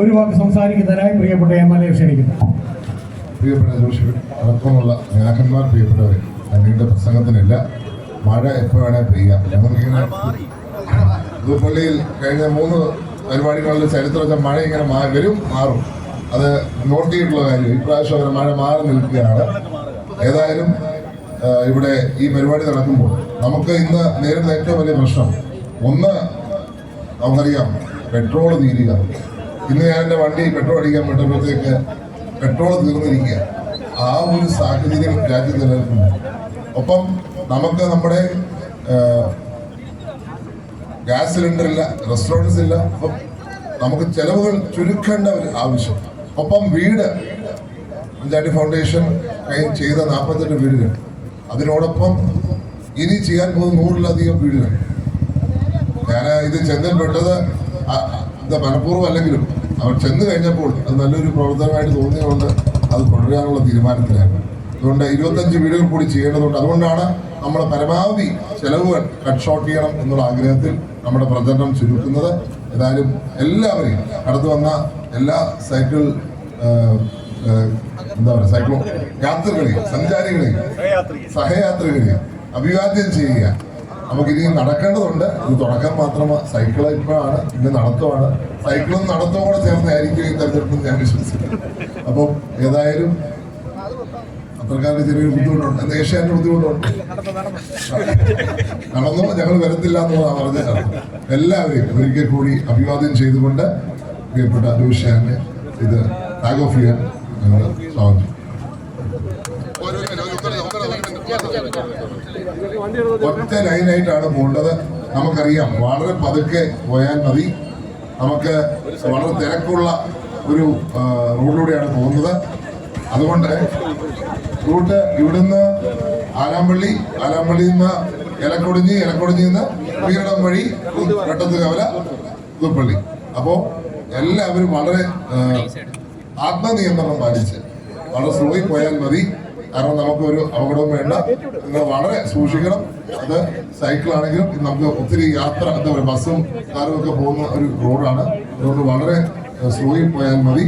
ഒരു വാക്ക് സംസാരിക്കുന്നതിനായി പ്രിയപ്പെട്ട MLA ക്ഷണിക്കുന്നു. പ്രിയപ്പെട്ട ജോഷി അടക്കമുള്ള നേതാക്കന്മാർ, പ്രിയപ്പെട്ടവരെ, നീണ്ട പ്രസംഗത്തിനില്ല. മഴ എപ്പോൾ വേണേൽ പെയ്യാം. നമുക്കിങ്ങനെ പുതുപ്പള്ളിയിൽ കഴിഞ്ഞ 3 പരിപാടികളിൽ ചരിത്രം വെച്ചാൽ മഴ ഇങ്ങനെ വരും മാറും. അത് നോട്ട് ചെയ്തിട്ടുള്ള കാര്യം. ഇപ്രാവശ്യം അങ്ങനെ മഴ മാറി നിൽക്കുകയാണ്. ഏതായാലും ഇവിടെ ഈ പരിപാടി നടക്കുമ്പോൾ നമുക്ക് ഇന്ന് നേരിടുന്ന ഏറ്റവും വലിയ പ്രശ്നം ഒന്ന്, നമുക്കറിയാം, പെട്രോൾ തീരുക. ഇന്ന് ഞാൻ എൻ്റെ വണ്ടി പെട്രോൾ അടിക്കാൻ പറ്റുമ്പോഴത്തേക്ക് പെട്രോൾ തീർന്നിരിക്കുക. ആ ഒരു സാഹചര്യം രാജ്യത്ത് നിലനിൽക്കുന്നു. ഒപ്പം നമുക്ക് നമ്മുടെ ഗ്യാസ് സിലിണ്ടറില്ല, റെസ്റ്റോറൻറ്റ്സ് ഇല്ല. അപ്പം നമുക്ക് ചെലവുകൾ ചുരുക്കേണ്ട ഒരു ആവശ്യം. ഒപ്പം വീട് കുഞ്ചാണ്ടി ഫൗണ്ടേഷൻ ചെയ്ത 48 വീടുകൾ, അതിനോടൊപ്പം ഇനി ചെയ്യാൻ പോകുന്ന 100-ലധികം വീടുകൾ. ഞാൻ ഇത് ചെന്നപ്പെട്ടത് മനഃപൂർവ്വം അല്ലെങ്കിലും അവർ ചെന്ന് കഴിഞ്ഞപ്പോൾ അത് നല്ലൊരു പ്രവർത്തനമായിട്ട് തോന്നിയതുകൊണ്ട് അത് തുടരാനുള്ള തീരുമാനത്തിലാണ്. അതുകൊണ്ട് 25 വീടുകൾ കൂടി ചെയ്യേണ്ടതുണ്ട്. അതുകൊണ്ടാണ് നമ്മൾ പരമാവധി ചെലവുകൾ കട്ട് ഷോർട്ട് ചെയ്യണം എന്നുള്ള ആഗ്രഹത്തിൽ നമ്മുടെ പ്രചരണം ചുരുക്കുന്നത്. ഏതായാലും എല്ലാവരെയും കടന്നു വന്ന എല്ലാ സൈക്കിൾ സൈക്ലോ യാത്രികളെയും സഞ്ചാരികളെയും സഹയാത്രികളെയും അഭിവാദ്യം ചെയ്യുക. നമുക്കിനി നടക്കേണ്ടതുണ്ട്. ഇത് തുടക്കം മാത്രമാണ്. സൈക്കിൾ ഇപ്പോഴാണ്, പിന്നെ നടത്തമാണ്. സൈക്കിളും നടത്തവും കൂടെ ചേർന്നായിരിക്കും ഈ തെരഞ്ഞെടുപ്പെന്ന് ഞാൻ വിശ്വസിക്കുന്നു. അപ്പം ഏതായാലും അത്രക്കാരുടെ ചെറിയൊരു ബുദ്ധിമുട്ടുണ്ട്. ഏഷ്യാന്റെ ബുദ്ധിമുട്ടുണ്ട്. നടന്നോ ഞങ്ങൾ വരത്തില്ല എന്നുള്ളതാണ് പറഞ്ഞത്. എല്ലാവരെയും ഒരിക്കൽ കൂടി അഭിവാദ്യം ചെയ്തുകൊണ്ട് പ്രിയപ്പെട്ട ജോഷിയാനെ ഇത് ടാഗ് ഓഫ് ചെയ്യാൻ ഞങ്ങൾ സ്വാഗതം. ഒറ്റ ലൈനായിട്ടാണ് പോകേണ്ടത്. നമുക്കറിയാം, വളരെ പതുക്കെ പോയാൽ മതി. നമുക്ക് വളരെ തിരക്കുള്ള ഒരു റോഡിലൂടെയാണ് പോകുന്നത്. അതുകൊണ്ട് റൂട്ട് ഇവിടുന്ന് ആലാമ്പള്ളിയിൽ നിന്ന് ഇലക്കൊടിഞ്ഞ് നിന്ന് വീരണം വഴി വെട്ടത്തുകവല പുതുപ്പള്ളി. അപ്പോൾ എല്ലാവരും വളരെ ആത്മനിയന്ത്രണം പാലിച്ച് വളരെ സ്ലോയിൽ പോയാൽ മതി. കാരണം നമുക്കൊരു അപകടവും വേണ്ട. നിങ്ങൾ വളരെ സൂക്ഷിക്കണം. അത് സൈക്കിളാണെങ്കിലും നമുക്ക് ഒത്തിരി യാത്ര, എന്താ പറയുക, ബസ്സും കാറും ഒക്കെ പോകുന്ന ഒരു റോഡാണ്. അതുകൊണ്ട് വളരെ സ്ലോയിൽ പോയാൽ മതി.